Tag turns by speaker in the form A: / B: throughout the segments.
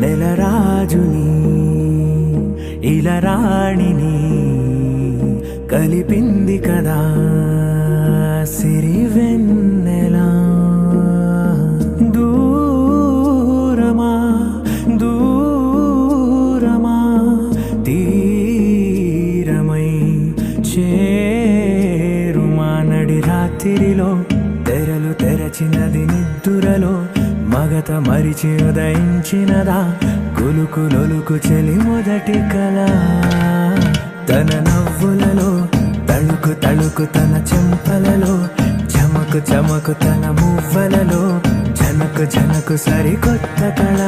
A: నెలరాజుని ఇలరాణిని కలిపింది కదా సిరివెన్నెలా. దూరమా దూరమా తీరమై చేరుమా నడి రాత్రిలో తెరలు తెరచినది నిద్దురలో మగత మరిచి ఉదయించినదా కులుకు లొలుకు చెలి మొదటి కళ. తన నవ్వులలో తళుకు తళుకు తన చెంపలలో చమకు చమకు తన మువ్వలలో జనకు జనకు సరికొత్త కళ.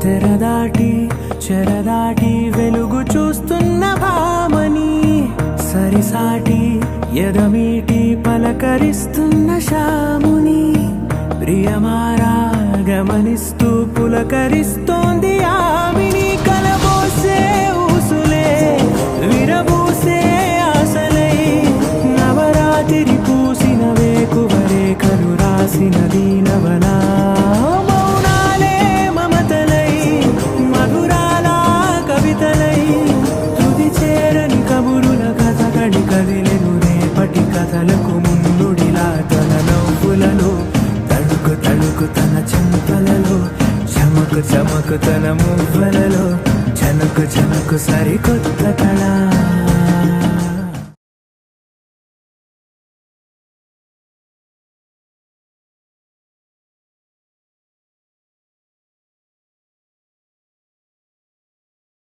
A: తెరదాటి చెరదాటి వెలుగు చూస్తున్న భామని సరిసాటి ఎదమీటి పలకరిస్తున్న శాముని ప్రియమారా గమనిస్తూ పులకరిస్తోంది ఆమిని. కలబోసే ఊసులే విరబూసే ఆశలై నవరాత్రి పూసిన వేకువరేఖలు రాసినది నవలా. కదిలెను రేపటి కథలకు ముందుడిలా తన నవ్వులలో తళుకు తళుకు తన చెంపలలో చమకు చమకు తన మువ్వలలో జనకు జనకు సరికొత్త కళ.